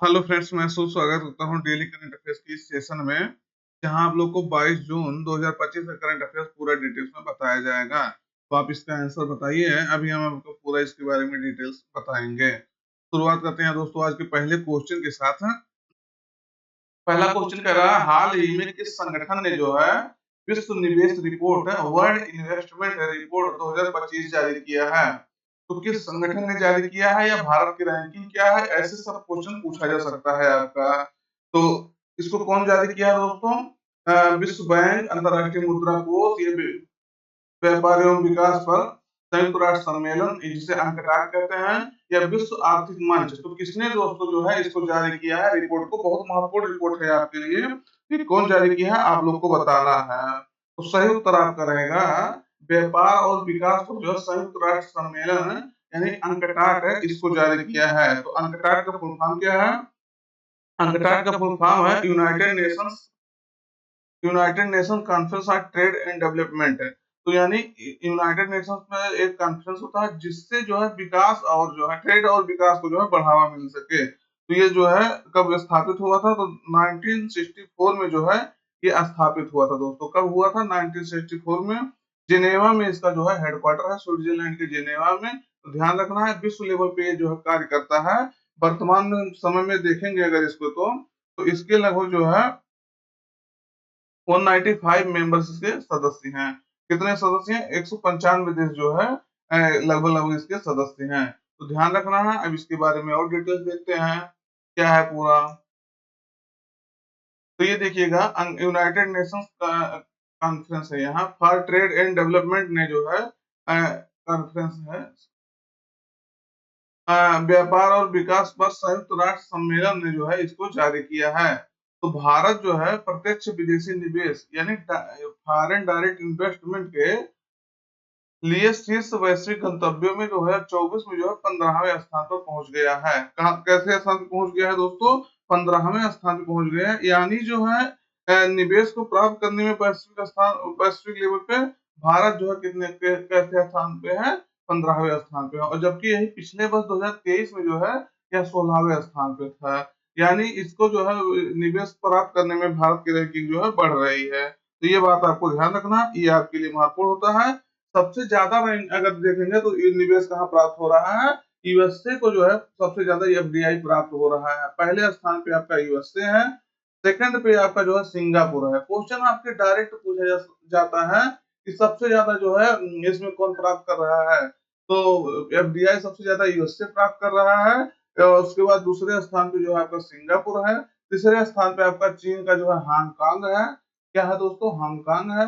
Hello friends, मैं स्वागत करता हूं डेली करंट अफेयर्स की इस सेशन में, जहां आप लोग को 22 जून 2025 का करंट अफेयर्स पूरा डिटेल्स में बताया जाएगा। तो आप इसका आंसर बताइए। अभी हम आपको पूरा इसके बारे में डिटेल्स बताएंगे। शुरुआत करते हैं दोस्तों आज के पहले क्वेश्चन के साथ। पहला क्वेश्चन कह रहा है, हाल ही में किस संगठन ने जो है विश्व निवेश रिपोर्ट वर्ल्ड इन्वेस्टमेंट रिपोर्ट 2025 जारी किया है। तो किस संगठन ने जारी किया है या भारत की रैंकिंग क्या है, ऐसे सब क्वेश्चन पूछा जा सकता है आपका। तो इसको कौन जारी किया है दोस्तों? विश्व बैंक, अंतर्राष्ट्रीय मुद्रा कोष, ये व्यापार एवं विकास पर संयुक्त राष्ट्र सम्मेलन, जिसे अंकटाड कहते हैं, या विश्व आर्थिक मंच। तो किसने दोस्तों जो है इसको जारी किया है रिपोर्ट को? बहुत महत्वपूर्ण रिपोर्ट है आपके लिए कि कौन जारी किया है आप लोग को बताना है। तो सही उत्तर आपका रहेगा व्यापार और विकास पर जो संयुक्त राष्ट्र सम्मेलन यानी अंकटाड है इसको जारी किया है। तो अंकटाड का फुल फॉर्म क्या है? अंकटाड का फुल फॉर्म है United nation conference on trade and development. तो यानी यूनाइटेड नेशंस में एक कॉन्फ्रेंस होता है जिससे जो है विकास और जो है ट्रेड और विकास को जो है बढ़ावा मिल सके। तो ये जो है कब स्थापित हुआ था? तो 1964 में जो है ये स्थापित हुआ था दोस्तों। कब हुआ था? 1964 में। जिनेवा में इसका जो है हेडक्वार्टर है, स्विट्जरलैंड के जिनेवा में। तो ध्यान रखना है विश्व लेवल पे ये जो है कार्य करता है। वर्तमान में समय में देखेंगे अगर इसको तो इसके लगभग जो है 195 मेंबर्स इसके सदस्य हैं। कितने सदस्य हैं? 195 देश जो है लगभग लगभग इसके सदस्य हैं। तो ध्यान रखना है। अब इसके बारे में और डिटेल्स देखते हैं क्या है पूरा। तो ये देखिएगा यूनाइटेड नेशंस कॉन्फ्रेंस है यहाँ फॉर ट्रेड एंड डेवलपमेंट ने जो है कॉन्फ्रेंस है व्यापार और विकास पर संयुक्त राष्ट्र सम्मेलन ने जो है इसको जारी किया है। तो भारत जो है प्रत्यक्ष विदेशी निवेश यानी फॉरेन डायरेक्ट इन्वेस्टमेंट के लिए शीर्ष वैश्विक गंतव्यों में 2024 में जो है 15वें स्थान पर पहुंच गया है। कहाँ कैसे स्थान पर पहुंच गया है दोस्तों? 15वें स्थान पर पहुंच गया है। यानी जो है निवेश को प्राप्त करने में वैश्विक लेवल पे भारत जो है कैसे स्थान पे है? 15वें स्थान पे है। और जबकि यही पिछले वर्ष 2023 में जो है यह 16वें स्थान पे था। यानी इसको जो है निवेश प्राप्त करने में भारत की रैंकिंग जो है बढ़ रही है। तो ये बात आपको ध्यान रखना, ये आपके लिए महत्वपूर्ण होता है। सबसे ज्यादा रैंक अगर देखेंगे तो निवेश कहाँ प्राप्त हो रहा है? यूएसए को जो है सबसे ज्यादा एफडीआई प्राप्त हो रहा है। पहले स्थान पे आपका यूएसए है, सेकंड पे आपका जो है सिंगापुर है। क्वेश्चन आपके डायरेक्ट पूछा जाता है कि सबसे ज्यादा जो है इसमें कौन प्राप्त कर रहा है? तो एफडीआई सबसे ज्यादा यूएसए प्राप्त कर रहा है। और उसके बाद दूसरे स्थान पे जो है आपका सिंगापुर है। तीसरे स्थान पे आपका चीन का जो है हांगकांग है। क्या है दोस्तों? हांगकांग है।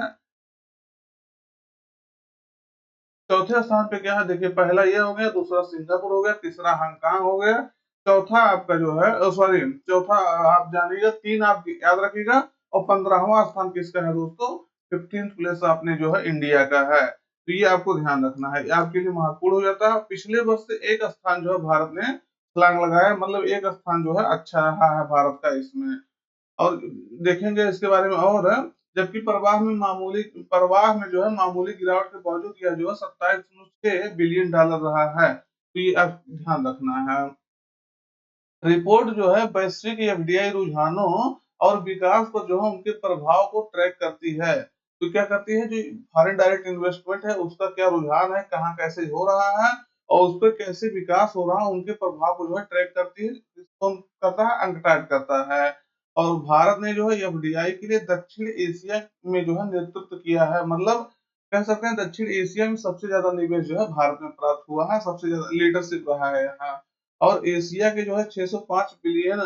चौथे स्थान पे क्या है? देखिए पहला ये हो गया, दूसरा सिंगापुर हो गया, तीसरा हांगकांग हो गया, चौथा आपका जो है सॉरी चौथा आप जानिएगा, तीन आप याद रखिएगा। और 15वां स्थान किसका है दोस्तों? 15th प्लेस आपने जो है इंडिया का है। तो ये आपको ध्यान रखना है, ये आपके लिए महत्वपूर्ण हो जाता है। पिछले वर्ष से एक स्थान जो है भारत ने छलांग लगाया, मतलब एक स्थान जो है अच्छा रहा है भारत का इसमें। और देखेंगे इसके बारे में और जबकि प्रवाह में जो है मामूली गिरावट के बावजूद यह जो है 27.6 बिलियन डॉलर रहा है। तो ये आप ध्यान रखना है। रिपोर्ट जो है वैश्विक एफडीआई रुझानों और विकास पर जो है उनके प्रभाव को ट्रैक करती है। तो क्या करती है? जो फॉरेन डायरेक्ट इन्वेस्टमेंट है उसका क्या रुझान है, कहाँ कैसे हो रहा है और उस पर कैसे विकास हो रहा है, उनके प्रभाव को जो है ट्रैक करती है। कौन करता है? अंकटाड करता है। और भारत ने जो है एफडीआई के लिए दक्षिण एशिया में जो है नेतृत्व किया है। मतलब कह सकते हैं दक्षिण एशिया में सबसे ज्यादा निवेश जो है भारत में प्राप्त हुआ है, सबसे ज्यादा लीडरशिप रहा है यहाँ। और एशिया के जो है 605 बिलियन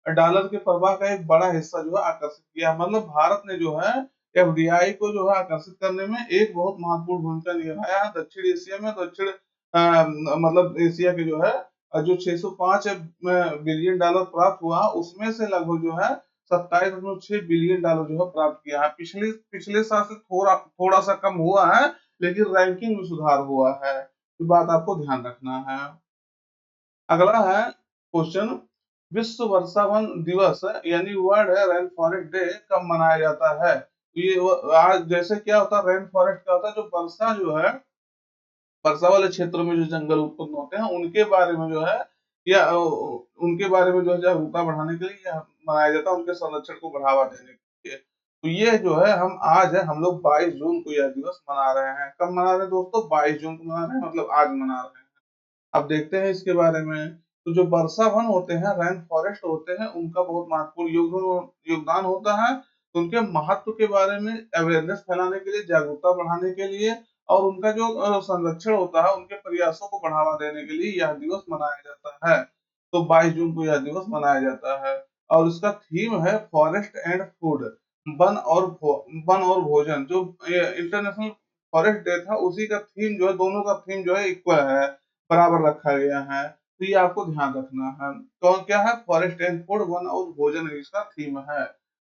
डॉलर के प्रवाह का एक बड़ा हिस्सा जो है आकर्षित किया। मतलब भारत ने जो है एफडीआई को जो है आकर्षित करने में एक बहुत महत्वपूर्ण भूमिका निभाया है दक्षिण एशिया में। मतलब एशिया के जो है जो 605 बिलियन डॉलर प्राप्त हुआ उसमें से लगभग जो है 27.6 बिलियन डॉलर जो है प्राप्त किया है। पिछले पिछले साल से थोड़ा थोड़ा सा कम हुआ है, लेकिन रैंकिंग में सुधार हुआ है। ये बात आपको ध्यान रखना है। अगला है क्वेश्चन, विश्व वर्षा वन दिवस यानी वर्ल्ड रेन फॉरेस्ट डे कब मनाया जाता है? ये आज जैसे क्या होता है, रेन फॉरेस्ट क्या होता है? जो वर्षा जो है वर्षा वाले क्षेत्रों में जो जंगल उत्पन्न होते हैं उनके बारे में जो है या उनके बारे में जो है जागरूकता बढ़ाने के लिए यह मनाया जाता है, उनके संरक्षण को बढ़ावा देने के लिए। तो ये जो है हम लोग 22 जून को यह दिवस मना रहे हैं। कब मना रहे हैं दोस्तों? 22 जून को मना रहे हैं, मतलब आज मना रहे हैं। अब देखते हैं इसके बारे में। तो जो वर्षा वन होते हैं, रेन फॉरेस्ट होते हैं, उनका बहुत महत्वपूर्ण योगदान होता है। उनके महत्व के बारे में अवेयरनेस फैलाने के लिए, जागरूकता बढ़ाने के लिए, और उनका जो संरक्षण होता है, उनके प्रयासों को बढ़ावा देने के लिए यह दिवस मनाया जाता है। तो 22 जून को यह दिवस मनाया जाता है। और इसका थीम है फॉरेस्ट एंड फूड, वन और भोजन। जो इंटरनेशनल फॉरेस्ट डे था, उसी का थीम जो है, दोनों का थीम जो है इक्वल है, बराबर रखा गया है। तो ये आपको ध्यान रखना है। कौन क्या है? फॉरेस्ट एंड फूड, वन और भोजन इसका थीम है।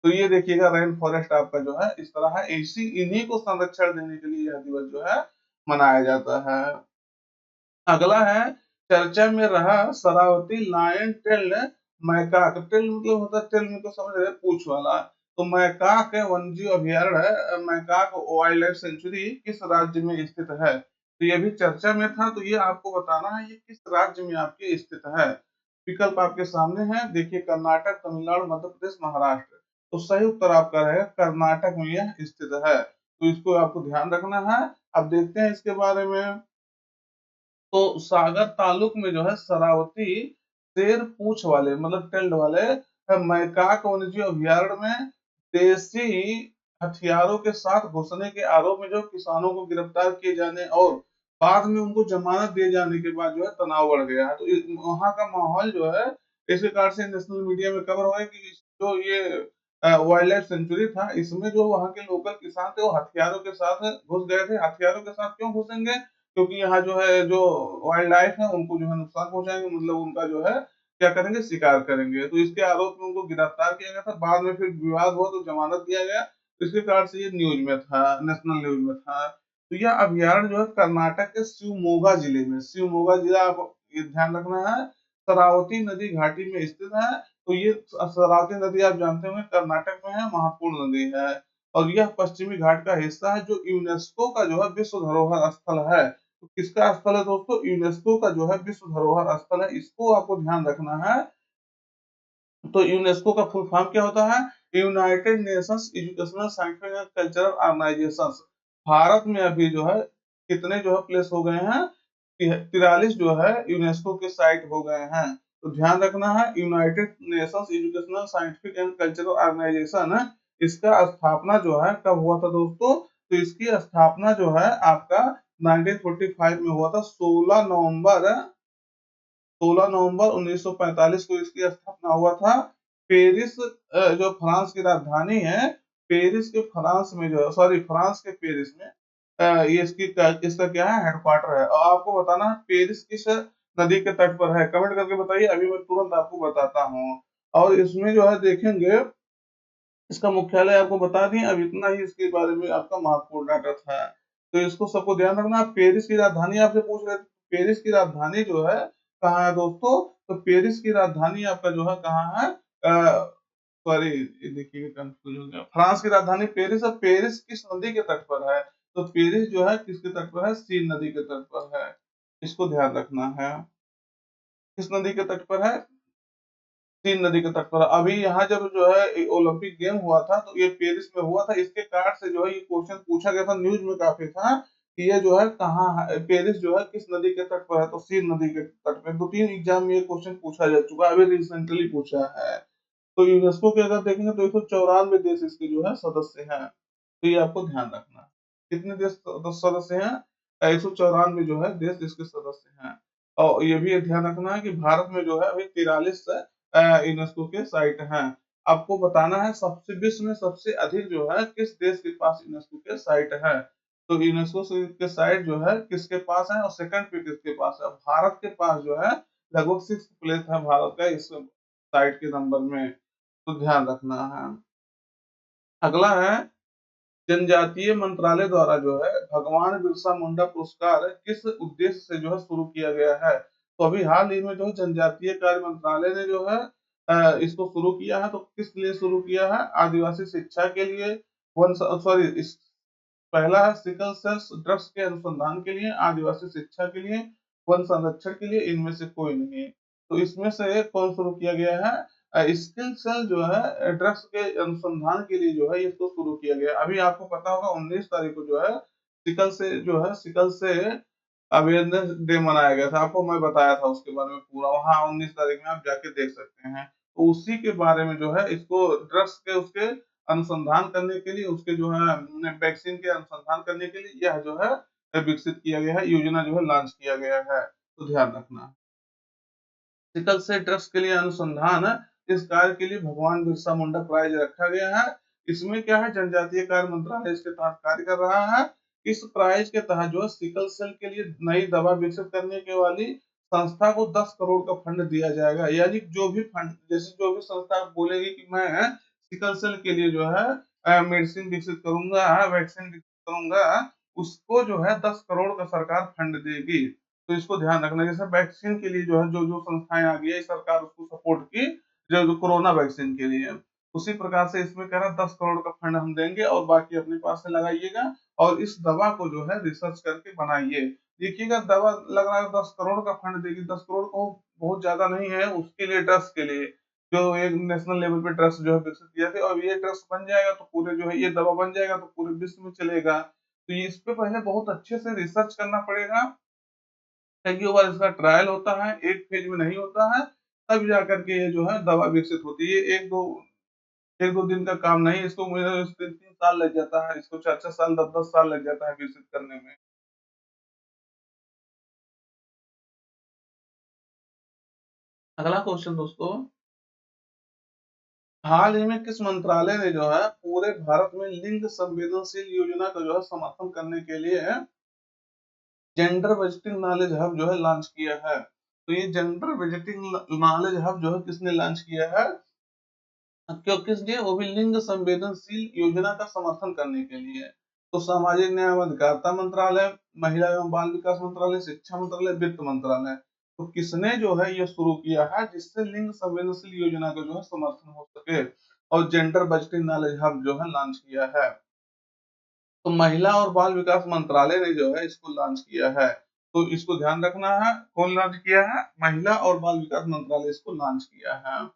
तो ये देखिएगा, रेन फॉरेस्ट आपका जो है इस तरह है। इसी इन्हीं को संरक्षण देने के लिए यह दिवस जो है मनाया जाता है। अगला है, चर्चा में रहा Sharavati lion tail macaque. Tail मतलब होता है, टेल में तो समझ रहे हैं, पूंछ वाला। तो मैकाक वन्यजीव अभयारण्य, मैकाक वाइल्ड लाइफ सेंचुरी किस राज्य में स्थित है? तो ये भी चर्चा में था, तो ये आपको बताना है ये किस राज्य में आपके स्थित है। विकल्प आपके सामने है, देखिए, कर्नाटक, तमिलनाडु, मध्य प्रदेश, महाराष्ट्र। तो सही उत्तर आपका रहेगा कर्नाटक में यह स्थित है। तो इसको आपको ध्यान रखना है। अब देखते हैं इसके बारे में। तो सागर तालुक में जो है शरावती शेर पूंछ वाले, मतलब टेल्ड वाले मैकाक वन्यजीव अभयारण्य में देसी हथियारों के साथ घुसने के आरोप में जो किसानों को गिरफ्तार किए जाने और बाद में उनको जमानत दिए जाने के बाद जो है तनाव बढ़ गया है। तो वहां का माहौल जो है, इस प्रकार से नेशनल मीडिया में कवर हुआ है कि जो ये वाइल्ड लाइफ सेंचुरी था, इसमें जो वहाँ के लोकल किसान थे वो हथियारों के साथ घुस गए थे। हथियारों के साथ क्यों घुसेंगे? क्योंकि यहाँ जो है, जो वाइल्ड लाइफ है, उनको जो है नुकसान पहुंचाएंगे, मतलब उनका जो है क्या करेंगे, शिकार करेंगे। तो इसके आरोप में उनको गिरफ्तार किया गया था। बाद में फिर विवाद हुआ तो जमानत दिया गया। तो इसके कारण से ये न्यूज में था, नेशनल न्यूज में था। तो यह अभ्यारण्य जो है कर्नाटक के शिवमोगा जिले में, शिवमोगा जिला आप ये ध्यान रखना है, शरावती नदी घाटी में स्थित है। तो ये शरावती नदी आप जानते होंगे कर्नाटक में है, महत्वपूर्ण नदी है। और यह पश्चिमी घाट का हिस्सा है, जो यूनेस्को का जो है विश्व धरोहर स्थल है। तो किसका स्थल है दोस्तों? यूनेस्को का जो है विश्व धरोहर स्थल है। इसको आपको ध्यान रखना है। तो यूनेस्को का फुल फॉर्म क्या होता है? United Nations Educational Scientific and Cultural Organisation. Bharat में अभी जो है कितने जो है प्लेस हो गए हैं? 43 जो है यूनेस्को के साइट हो गए हैं। तो ध्यान रखना है, United Nations Educational Scientific and Cultural Organisation, इसका स्थापना जो है कब हुआ था दोस्तों? तो इसकी स्थापना जो है आपका 1945 में हुआ था। 16 नवंबर 1945 को इसकी स्थापना हुआ था। पेरिस, जो फ्रांस की राजधानी है, पेरिस के फ्रांस में जो है, सॉरी, फ्रांस के पेरिस में ये इसका क्या है, हेडक्वार्टर है। और आपको बताना है पेरिस किस नदी के तट पर है, कमेंट करके बताइए, अभी मैं तुरंत आपको बताता हूँ। और इसमें जो है देखेंगे, इसका मुख्यालय आपको बता दिए। अब इतना ही इसके बारे में आपका महत्वपूर्ण डाटा था। तो इसको सबको ध्यान रखना। पेरिस की राजधानी आपसे पूछ रहे थे, पेरिस की राजधानी जो है कहाँ है दोस्तों? तो पेरिस की राजधानी आपका जो है कहाँ है? सॉरी, देखिए कंफ्यूज हो गया। फ्रांस की राजधानी पेरिस है। पेरिस किस नदी के तट पर है? तो पेरिस जो है किसके तट पर है? सीन नदी के तट पर है। इसको ध्यान रखना है। किस नदी के तट पर है? तीन नदी के तट पर। अभी यहाँ जब जो है ओलंपिक गेम हुआ था, तो ये पेरिस में हुआ था। इसके कारण से जो है ये क्वेश्चन पूछा गया था, न्यूज में काफी था कि ये जो है कहाँ है, पेरिस जो है किस नदी के तट पर है? तो सीन नदी के तट पर। 2-3 एग्जाम में ये क्वेश्चन पूछा जा चुका है, अभी रिसेंटली पूछा है। तो यूनेस्को के अगर देखेंगे तो 194 देश इसके जो है सदस्य हैं। तो ये आपको ध्यान रखना है। कितने देश सदस्य हैं? 194 जो है देश इसके सदस्य हैं। और ये भी ध्यान रखना है कि भारत में जो है अभी 43 यूनेस्को के साइट हैं। आपको बताना है सबसे विश्व में सबसे अधिक जो है किस देश के पास यूनेस्को के साइट है। तो यूनेस्को के साइट जो है किसके पास है, और सेकंड पे किसके पास है? भारत के पास जो है लगभग 6 प्लेस है भारत का इस साइट के नंबर में। तो ध्यान रखना है। अगला है, जनजातीय मंत्रालय द्वारा जो है भगवान बिरसा मुंडा पुरस्कार किस उद्देश्य से जो है शुरू किया गया है? तो अभी हाल ही में जो है जनजातीय कार्य मंत्रालय ने जो है इसको शुरू किया है। तो किस लिए शुरू किया है? आदिवासी शिक्षा के लिए, वन, सॉरी, इस पहला है सिकल सेल ड्रग्स के अनुसंधान के लिए, आदिवासी शिक्षा के लिए, वन संरक्षण के लिए, इनमें से कोई नहीं। तो इसमें से कौन शुरू किया गया है? स्किल सेल जो है ड्रग्स के अनुसंधान के लिए जो है इसको शुरू किया गया। अभी आपको पता होगा 19 तारीख को जो है सिकल से अवेयरनेस डे मनाया गया था। आपको मैं बताया था उसके बारे में पूरा, वहाँ 19 तारीख में आप जाके देख सकते हैं। तो उसी के बारे में जो है इसको ड्रग्स के उसके अनुसंधान करने के लिए, उसके जो है वैक्सीन के अनुसंधान करने के लिए यह जो है विकसित किया गया है, योजना जो है लॉन्च किया गया है। तो ध्यान रखना। सिकल से ड्रग्स के लिए अनुसंधान है, इस कार्य के लिए भगवान बिरसा मुंडा प्राइज रखा गया है। इसमें क्या है, जनजातीय कार्य मंत्रालय इसके तहत कार्य कर रहा है। इस प्राइज के तहत जो है सिकल सेल के लिए नई दवा विकसित करने के वाली संस्था को 10 करोड़ का फंड दिया जाएगा। यानी जो भी फंड, जैसे जो भी संस्था बोलेगी कि मैं सिकल सेल के लिए जो है मेडिसिन विकसित करूंगा, वैक्सीन विकसित करूंगा, उसको जो है 10 करोड़ का सरकार फंड देगी। तो इसको ध्यान रखना। जैसे वैक्सीन के लिए जो है जो जो संस्थाएं आ गई है, सरकार उसको सपोर्ट की, जो कोरोना वैक्सीन के लिए, उसी प्रकार से इसमें कह रहा 10 करोड़ का फंड हम देंगे और बाकी अपने पास से लगाइएगा और इस दवा को जो है रिसर्च करके बनाइए। देखिएगा, दवा लग रहा है 10 करोड़ का फंड देगी। 10 करोड़ को बहुत ज्यादा नहीं है उसके लिए, ड्रग्स के लिए जो एक नेशनल लेवल पे ड्रग्स जो है विकसित किया थे, और ये ड्रग्स बन जाएगा तो पूरे जो है ये दवा बन जाएगा तो पूरे विश्व में चलेगा। तो ये इस पे पहले बहुत अच्छे से रिसर्च करना पड़ेगा। कई बार इसका ट्रायल होता है, एक फेज में नहीं होता है, तब जाकर के ये जो है दवा विकसित होती है। एक दो दिन का काम नहीं, इसको मुझे 3 3 साल लग जाता है, इसको 4 4 साल 10 10 साल लग जाता है विकसित करने में। अगला क्वेश्चन दोस्तों, हाल ही में किस मंत्रालय ने जो है पूरे भारत में लिंग संवेदनशील योजना का जो है समर्थन करने के लिए जेंडर बजटिंग नॉलेज हब जो है लॉन्च किया है? तो ये जेंडर बजटिंग नॉलेज हब जो है किसने लॉन्च किया है? क्यों, किस लिए? वो भी लिंग संवेदनशील योजना का समर्थन करने के लिए। तो सामाजिक न्याय एवं अधिकारिता मंत्रालय, महिला एवं बाल विकास मंत्रालय, शिक्षा मंत्रालय, वित्त मंत्रालय। तो किसने जो है ये शुरू किया है जिससे लिंग संवेदनशील योजना का जो है समर्थन हो सके और जेंडर बजटिंग नॉलेज हब जो है लॉन्च किया है? तो महिला और बाल विकास मंत्रालय ने जो है इसको लॉन्च किया है। तो इसको ध्यान रखना है, कौन लॉन्च किया है? महिला और बाल विकास मंत्रालय इसको लॉन्च किया है।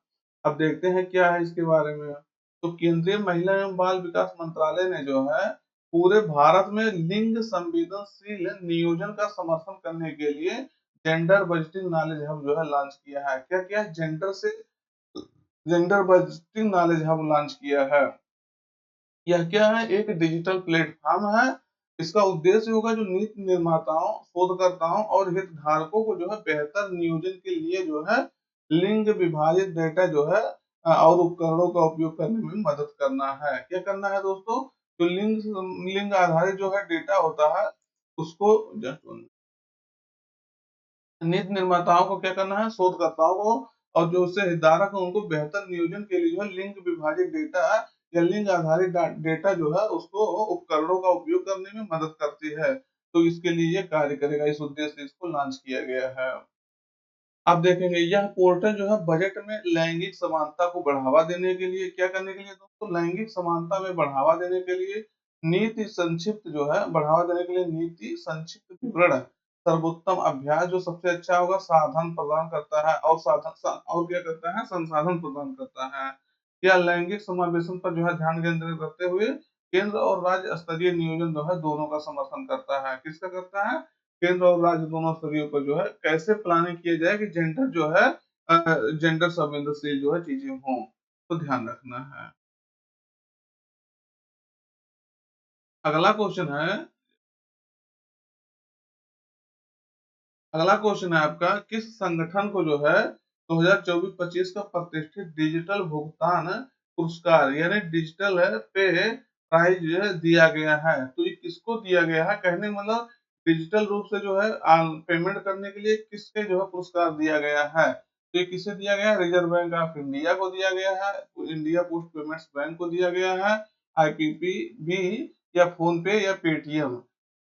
अब देखते हैं क्या है इसके बारे में। तो केंद्रीय महिला एवं बाल विकास मंत्रालय ने जो है पूरे भारत में लिंग संवेदनशील नियोजन का समर्थन करने के लिए जेंडर बजटिंग नॉलेज हब जो है लॉन्च किया है। क्या किया है? Gender budgeting knowledge hub launch किया है। यह क्या है? एक डिजिटल प्लेटफॉर्म है। इसका उद्देश्य होगा जो नीति निर्माताओं, शोधकर्ताओं और हितधारकों को जो है बेहतर नियोजन के लिए जो है लिंग विभाजित डेटा जो है और उपकरणों का उपयोग करने में मदद करना है। क्या करना है दोस्तों? जो लिंग आधारित जो है डेटा होता है उसको नीति निर्माताओं को क्या करना है, शोधकर्ताओं को और जो उससे हितधारक है उनको बेहतर नियोजन के लिए जो है लिंग विभाजित डेटा या लिंग आधारित डेटा जो है उसको उपकरणों का उपयोग करने में मदद करती है। तो इसके लिए ये कार्य करेगा, इस उद्देश्य से इसको लॉन्च किया गया है। आप देखेंगे यह पोर्टल जो है बजट में लैंगिक समानता को बढ़ावा देने के लिए, क्या करने के लिए दोस्तों? लैंगिक समानता में बढ़ावा देने के लिए नीति संक्षिप्त जो है बढ़ावा देने के लिए नीति संक्षिप्त विवरण, सर्वोत्तम अभ्यास जो सबसे अच्छा होगा, साधन प्रदान करता है और और क्या करता है? संसाधन प्रदान करता है। यह लैंगिक समावेशन पर जो है ध्यान केंद्रित करते हुए केंद्र और राज्य स्तरीय नियोजन जो है दोनों का समर्थन करता है। किसका करता है? केंद्र और राज्य दोनों स्तरीयों पर जो है कैसे प्लानिंग किया जाए कि जेंडर जो है जेंडर संवेदनशील जो है चीजें हों, तो ध्यान रखना है। अगला क्वेश्चन है, अगला क्वेश्चन है आपका, किस संगठन को जो है 2024-25 का प्रतिष्ठित डिजिटल भुगतान पुरस्कार यानी डिजिटल है पे प्राइज जो है दिया गया है? तो ये किसको दिया गया है? कहने मतलब डिजिटल रूप से जो है पेमेंट करने के लिए किसके जो है पुरस्कार दिया गया है? तो ये किसे दिया गया है? रिजर्व बैंक ऑफ इंडिया को दिया गया है, इंडिया पोस्ट पेमेंट्स बैंक को दिया गया है, आईपीपीबी या फोन पे या पेटीएम?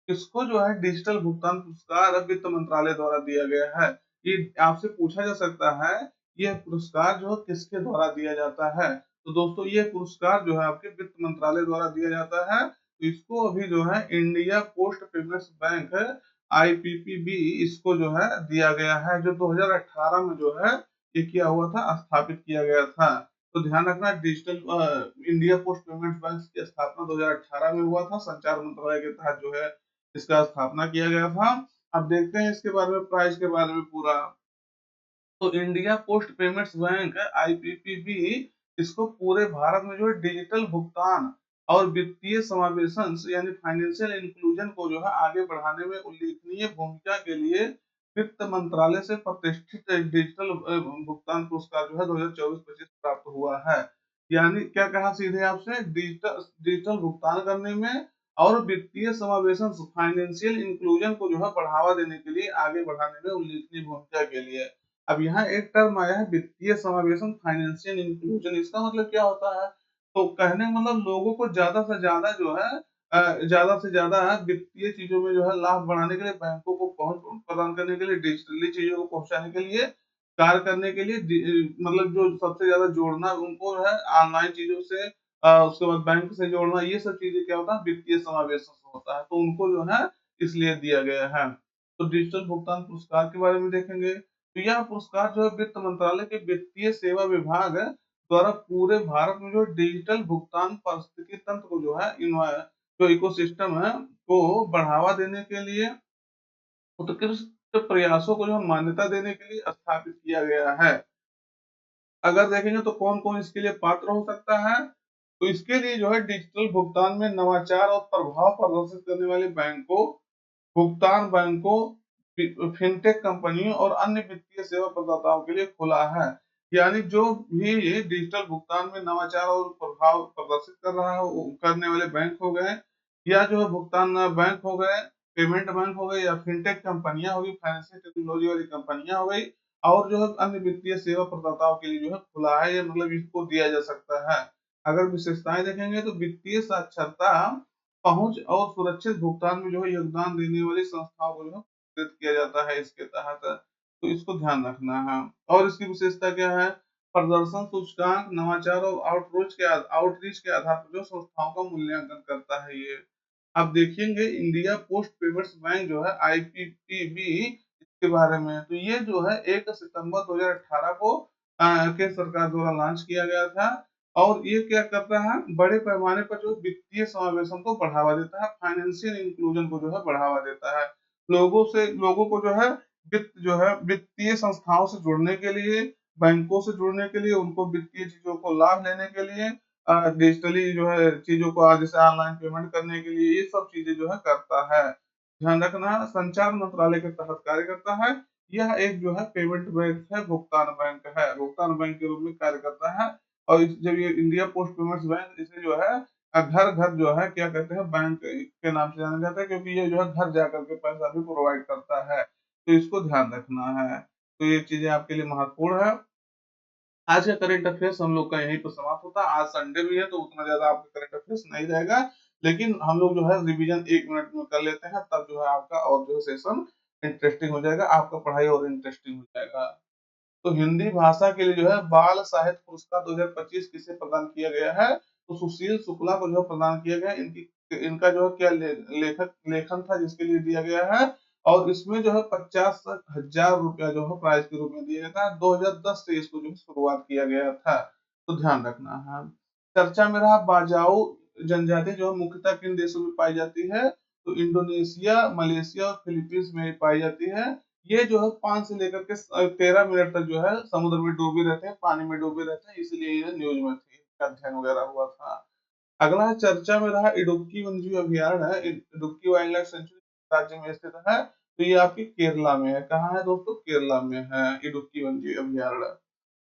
इसको जो है डिजिटल भुगतान पुरस्कार वित्त मंत्रालय द्वारा दिया गया है। ये आपसे पूछा जा सकता है, यह पुरस्कार जो है किसके द्वारा दिया जाता है? तो दोस्तों ये पुरस्कार जो है आपके वित्त मंत्रालय द्वारा दिया जाता है। तो इसको अभी जो है India post payments bank IPPB इसको जो है दिया गया है, जो 2018 में जो है ये किया हुआ था, स्थापित किया गया था। तो ध्यान रखना, digital India post payments bank की स्थापना 2018 में हुआ था, संचार मंत्रालय के तहत जो है इसका स्थापना किया गया था। अब देखते हैं इसके बारे में, प्राइस के बारे में पूरा। तो India post payments bank IPPB इसको पूरे भारत में जो है डिजिटल भुगतान और वित्तीय समावेशन यानी फाइनेंशियल इंक्लूजन को जो है आगे बढ़ाने में उल्लेखनीय भूमिका के लिए वित्त मंत्रालय से प्रतिष्ठित डिजिटल भुगतान पुरस्कार जो है 2024-25 प्राप्त हुआ है। यानी क्या कहा सीधे आपसे, डिजिटल डिजिटल भुगतान करने में और वित्तीय समावेशन फाइनेंशियल इंक्लूजन को जो है बढ़ावा देने के लिए, आगे बढ़ाने में उल्लेखनीय भूमिका के लिए। अब यहाँ एक टर्म आया है वित्तीय समावेशन फाइनेंशियल इंक्लूजन, इसका मतलब क्या होता है? तो कहने का मतलब लोगों को ज्यादा से ज्यादा जो है ज्यादा से ज्यादा वित्तीय चीजों में जो है लाभ बढ़ाने के लिए, बैंकों को पहुंच प्रदान करने के लिए, डिजिटली चीजों को पहुंचाने के लिए, कार्य करने के लिए, मतलब जो सबसे ज्यादा जोड़ना उनको है ऑनलाइन चीजों से, उसके बाद बैंक से जोड़ना, ये सब चीजें क्या होता है, वित्तीय समावेशन होता है। तो उनको जो है इसलिए दिया गया है। तो डिजिटल भुगतान पुरस्कार के बारे में देखेंगे, तो यह पुरस्कार जो है वित्त मंत्रालय के वित्तीय सेवा विभाग द्वारा पूरे भारत में जो डिजिटल भुगतान पारिस्थितिकी तंत्र को जो है जो इकोसिस्टम है को बढ़ावा देने के लिए उत्कृष्ट प्रयासों को जो मान्यता देने के लिए स्थापित किया गया है। अगर देखेंगे तो कौन कौन इसके लिए पात्र हो सकता है, तो इसके लिए जो है डिजिटल भुगतान में नवाचार और प्रभाव प्रदर्शित करने वाले बैंकों, भुगतान बैंकों, फिनटेक कंपनियों और अन्य वित्तीय सेवा प्रदाताओं के लिए खुला है। यानी जो भी डिजिटल भुगतान में नवाचार और प्रभाव प्रदर्शित कर रहा है, करने वाले बैंक हो गए, या जो है भुगतान बैंक हो गए, पेमेंट बैंक हो गए, या फिनटेक कंपनियां होगी, फाइनेंशियल टेक्नोलॉजी वाली कंपनियां हो गई, और जो है अन्य वित्तीय सेवा प्रदाताओं के लिए जो है खुला है, ये मतलब इसको दिया जा सकता है। अगर विशेषताएं देखेंगे तो वित्तीय साक्षरता, पहुंच और सुरक्षित भुगतान में जो है योगदान देने वाली संस्थाओं को जो है पुरस्कृत किया जाता है इसके तहत। तो इसको ध्यान रखना है। और इसकी विशेषता क्या है, प्रदर्शन सूचकांक, नवाचार और आउटरीच के आधार पर जो संस्थाओं का मूल्यांकन करता है ये। अब देखेंगे इंडिया पोस्ट पेमेंट्स बैंक जो है IPPB, इसके बारे में। तो ये जो है 1 सितंबर 2018 को के सरकार द्वारा लॉन्च किया गया था। और ये क्या करता है, बड़े पैमाने पर जो वित्तीय समावेशन को बढ़ावा देता है, फाइनेंशियल इंक्लूजन को जो है बढ़ावा देता है, लोगों को जो है वित्तीय संस्थाओं से जुड़ने के लिए, बैंकों से जुड़ने के लिए, उनको वित्तीय चीजों को लाभ लेने के लिए, डिजिटली जो है चीजों को जैसे ऑनलाइन पेमेंट करने के लिए, ये सब चीजें जो है करता है। ध्यान रखना, संचार मंत्रालय के तहत कार्य करता है। यह एक जो है पेमेंट बैंक है, भुगतान बैंक के रूप में कार्य करता है। और जब ये इंडिया पोस्ट पेमेंट्स बैंक, इसे जो है घर घर जो है क्या कहते हैं, बैंक के नाम से जाना जाता है, क्योंकि ये जो है घर जाकर के पैसा भी प्रोवाइड करता है। तो इसको ध्यान रखना है। तो ये चीजें आपके लिए महत्वपूर्ण है। आज का करंट अफेयर्स हम लोग का यहीं पर समाप्त होता है। आज संडे भी है तो उतना ज्यादा आपका करंट अफेयर्स नहीं रहेगा, लेकिन हम लोग जो है रिवीजन 1 मिनट में कर लेते हैं, तब जो है आपका और जो है सेशन इंटरेस्टिंग हो जाएगा, आपका पढ़ाई और इंटरेस्टिंग हो जाएगा। तो हिंदी भाषा के लिए जो है बाल साहित्य पुरस्कार 2025 किसे प्रदान किया गया है, तो सुशील शुक्ला को जो है प्रदान किया गया है। इनका जो है क्या लेखन था जिसके लिए दिया गया है, और इसमें जो है 50,000 रुपया जो है प्राइज के रूप में दिया गया था। 2010 से इसको जो है शुरुआत किया गया था। तो ध्यान रखना है। चर्चा में रहा बाजाऊ जनजाति जो है मुख्यतः किन देशों में पाई जाती है, तो इंडोनेशिया, मलेशिया और फिलीपींस में पाई जाती है। ये जो है 5 से लेकर के 13 मिनट तक जो है समुद्र में डूबे रहते हैं, पानी में डूबे रहते हैं, इसलिए ये न्यूज में थी, अध्ययन वगैरह हुआ था। अगला चर्चा में रहा इडुक्की वन्यजीव अभयारण्य है। इडुक्की वाइल्ड लाइफ सेंचुरी राज्य में स्थित है, तो ये आपके केरला में है। कहाँ है दोस्तों, केरला में है इडुक्की वन्यजीव अभयारण्य।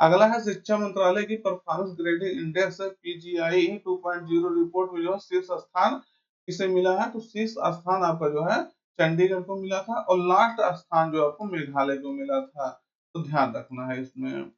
अगला है शिक्षा मंत्रालय की performance grading index PGI 2.0 report में जो है शीर्ष स्थान किसे मिला है, तो शीर्ष स्थान आपका जो है चंडीगढ़ को मिला था, और लास्ट स्थान जो आपको मेघालय को मिला था। तो ध्यान रखना है इसमें।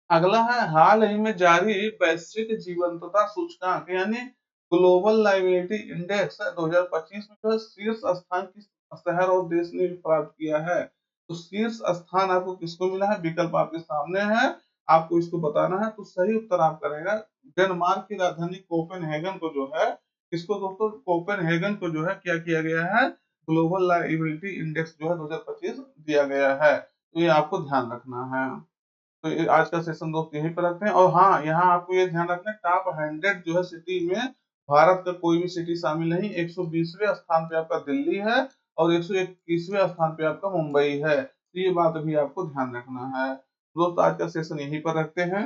अगला है हाल ही में जारी वैश्विक जीवंतता सूचकांक यानी ग्लोबल लाइबिलिटी इंडेक्स 2025 में जो है शीर्ष स्थान किस शहर और देश ने प्राप्त किया है, तो शीर्ष स्थान आपको किसको मिला है, विकल्प आपके सामने है, आपको इसको बताना है। तो सही उत्तर आप करेगा डेनमार्क की राजधानी कोपेनहेगन को जो है, इसको दोस्तों कोपेनहेगन को जो है क्या किया गया है, ग्लोबल लाइबिलिटी इंडेक्स जो है 2025 दिया गया है, तो ये आपको ध्यान रखना है। तो आज का सेशन दोस्त यहीं पर रखते हैं। और हाँ, यहाँ आपको ये ध्यान रखना है, टॉप 100 जो है सिटी में भारत का कोई भी सिटी शामिल नहीं। 120वें स्थान पे आपका दिल्ली है और 121वें स्थान पे आपका मुंबई है। तो ये बात भी आपको ध्यान रखना है। दोस्त आज का सेशन यहीं पर रखते हैं।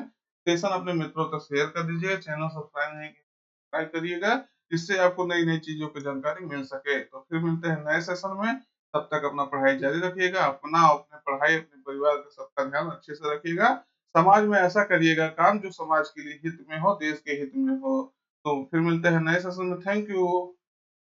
सेशन अपने मित्रों तक शेयर कर दीजिए, चैनल सब्सक्राइब नहीं सब्सक्राइब करिएगा, जिससे आपको नई नई चीजों की जानकारी मिल सके। तो फिर मिलते हैं नए सेशन में। तब तक अपना पढ़ाई जारी रखिएगा, अपना अपने पढ़ाई अपने परिवार का सबका ध्यान अच्छे से रखिएगा। समाज में ऐसा करिएगा काम जो समाज के लिए हित में हो, देश के हित में हो। तो फिर मिलते हैं नए सेशन में। Thank you.